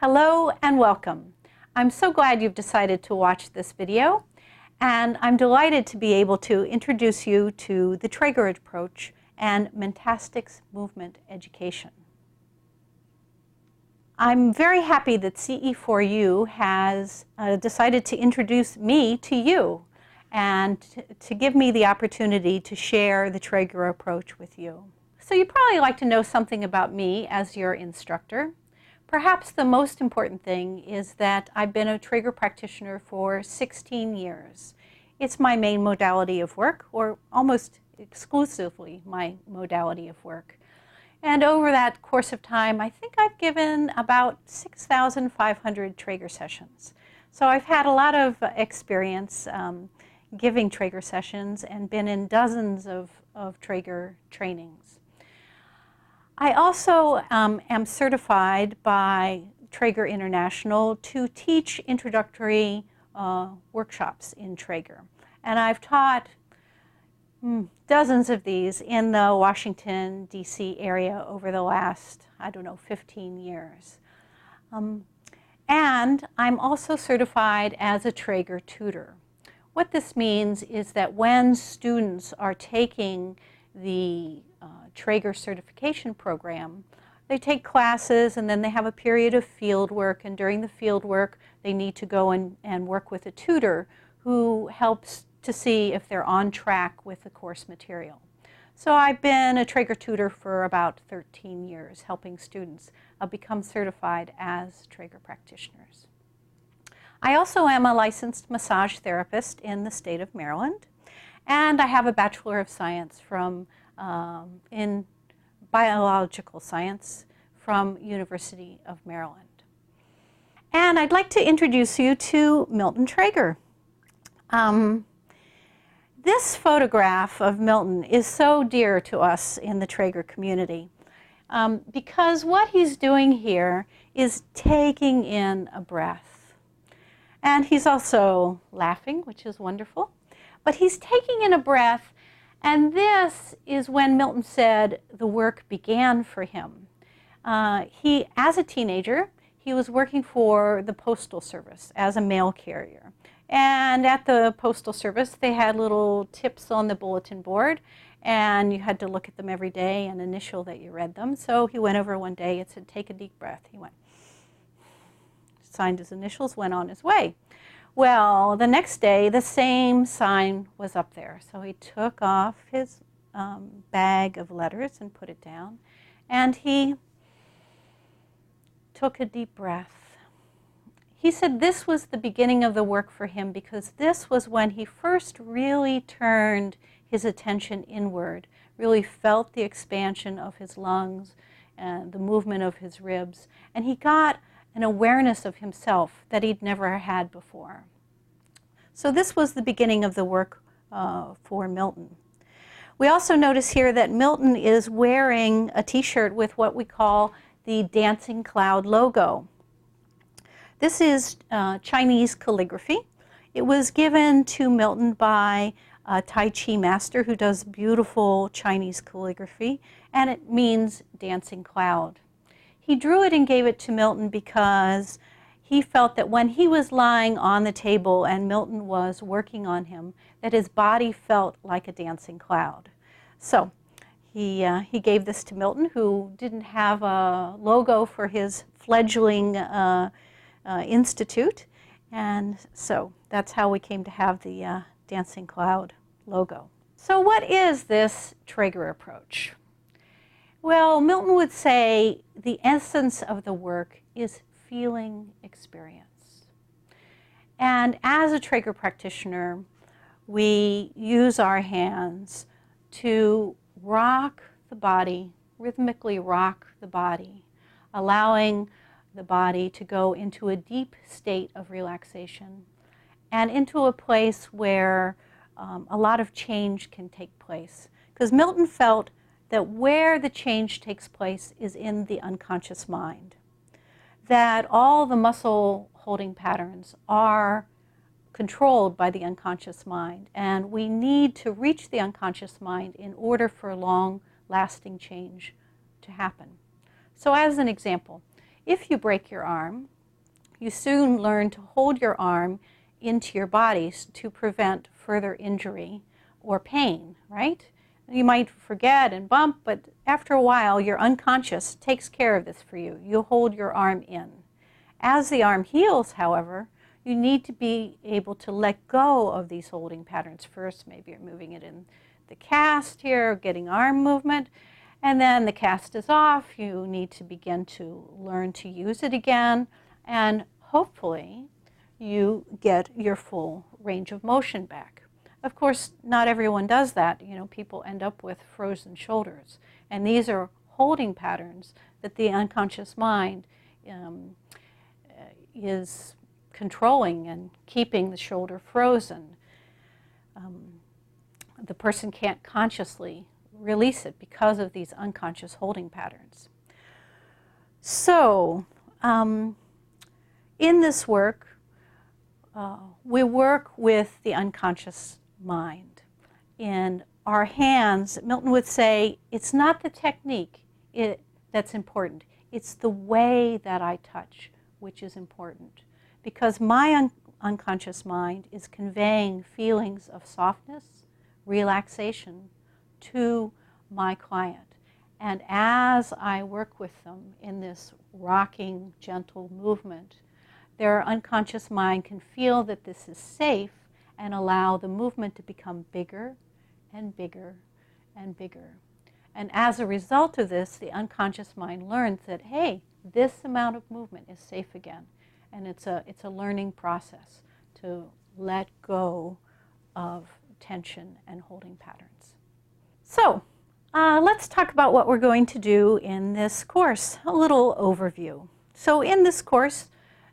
Hello and welcome. I'm so glad you've decided to watch this video, and I'm delighted to be able to introduce you to the Traeger approach and Mentastics movement education. I'm very happy that CE4U has decided to introduce me to you and to give me the opportunity to share the Traeger approach with you. So you'd probably like to know something about me as your instructor. Perhaps the most important thing is that I've been a Traeger practitioner for 16 years. It's my main modality of work, or almost exclusively my modality of work. And over that course of time, I think I've given about 6,500 Traeger sessions. So I've had a lot of experience giving Traeger sessions and been in dozens of Traeger trainings. I also am certified by Traeger International to teach introductory workshops in Traeger. And I've taught dozens of these in the Washington, D.C. area over the last, 15 years. And I'm also certified as a Traeger tutor. What this means is that when students are taking the Traeger certification program, they take classes and then they have a period of field work, and during the field work they need to go and work with a tutor who helps to see if they're on track with the course material. So I've been a Traeger tutor for about 13 years, helping students become certified as Traeger practitioners. I also am a licensed massage therapist in the state of Maryland, and I have a Bachelor of Science in Biological Science from University of Maryland. And I'd like to introduce you to Milton Traeger. This photograph of Milton is so dear to us in the Traeger community because what he's doing here is taking in a breath. And he's also laughing, which is wonderful. But he's taking in a breath, and this is when Milton said the work began for him. As a teenager, he was working for the Postal Service as a mail carrier. And at the Postal Service, they had little tips on the bulletin board, and you had to look at them every day and initial that you read them. So he went over one day, it said, "Take a deep breath." He went, signed his initials, went on his way. Well, the next day, the same sign was up there. So he took off his bag of letters and put it down, and he took a deep breath. He said this was the beginning of the work for him because this was when he first really turned his attention inward, really felt the expansion of his lungs and the movement of his ribs, and he got an awareness of himself that he'd never had before. So this was the beginning of the work for Milton. We also notice here that Milton is wearing a t-shirt with what we call the Dancing Cloud logo. This is Chinese calligraphy. It was given to Milton by a Tai Chi master who does beautiful Chinese calligraphy, and it means dancing cloud. He drew it and gave it to Milton because he felt that when he was lying on the table and Milton was working on him, that his body felt like a dancing cloud. So he gave this to Milton, who didn't have a logo for his fledgling institute, and so that's how we came to have the Dancing Cloud logo. So what is this Traeger approach? Well, Milton would say the essence of the work is feeling experience. And as a Traeger practitioner, we use our hands to rock the body, rhythmically rock the body, allowing the body to go into a deep state of relaxation and into a place where a lot of change can take place. Because Milton felt that where the change takes place is in the unconscious mind. That all the muscle holding patterns are controlled by the unconscious mind, and we need to reach the unconscious mind in order for long-lasting change to happen. So as an example, if you break your arm, you soon learn to hold your arm into your body to prevent further injury or pain, right? You might forget and bump, but after a while, your unconscious takes care of this for you. You hold your arm in. As the arm heals, however, you need to be able to let go of these holding patterns first. Maybe you're moving it in the cast here, getting arm movement, and then the cast is off. You need to begin to learn to use it again, and hopefully you get your full range of motion back. Of course, not everyone does that. You know, people end up with frozen shoulders, and these are holding patterns that the unconscious mind is controlling and keeping the shoulder frozen. The person can't consciously release it because of these unconscious holding patterns. So, in this work, we work with the unconscious mind. In our hands, Milton would say, it's not the technique that's important. It's the way that I touch, which is important. Because my unconscious mind is conveying feelings of softness, relaxation to my client. And as I work with them in this rocking, gentle movement, their unconscious mind can feel that this is safe and allow the movement to become bigger and bigger and bigger. And as a result of this, the unconscious mind learns that, hey, this amount of movement is safe again. And it's a learning process to let go of tension and holding patterns. So let's talk about what we're going to do in this course, a little overview. So in this course,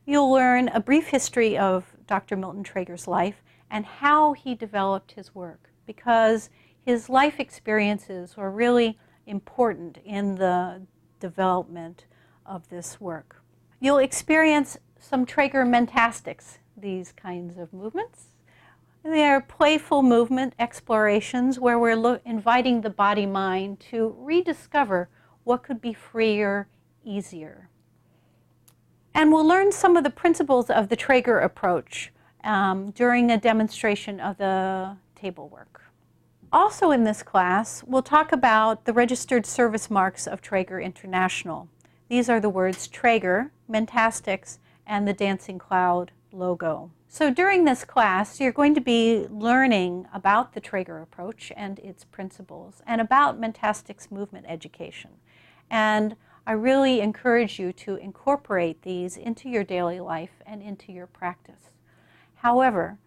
you'll learn a brief history of Dr. Milton Traeger's life and how he developed his work, because his life experiences were really important in the development of this work. You'll experience some Traeger mentastics, these kinds of movements. They're playful movement explorations where we're inviting the body-mind to rediscover what could be freer, easier. And we'll learn some of the principles of the Traeger approach during a demonstration of the table work. Also in this class, we'll talk about the registered service marks of Traeger International. These are the words Traeger, mentastics, and the dancing cloud logo. So during this class, you're going to be learning about the Traeger approach and its principles, and about mentastics movement education. And I really encourage you to incorporate these into your daily life and into your practice. However,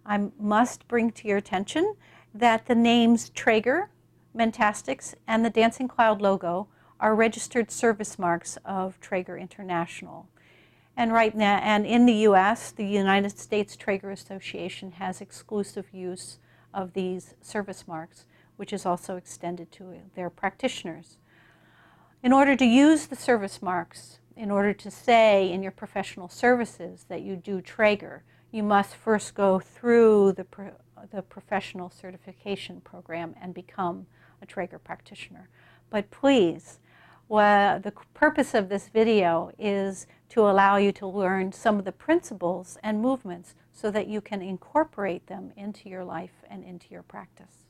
I must bring to your attention that the names Traeger, mentastics, and the dancing cloud logo are registered service marks of Traeger International. And right now, and in the U.S., the United States Traeger Association has exclusive use of these service marks, which is also extended to their practitioners. In order to use the service marks, in order to say in your professional services that you do Traeger, you must first go through the professional certification program and become a Traeger practitioner. But please, the purpose of this video is to allow you to learn some of the principles and movements so that you can incorporate them into your life and into your practice.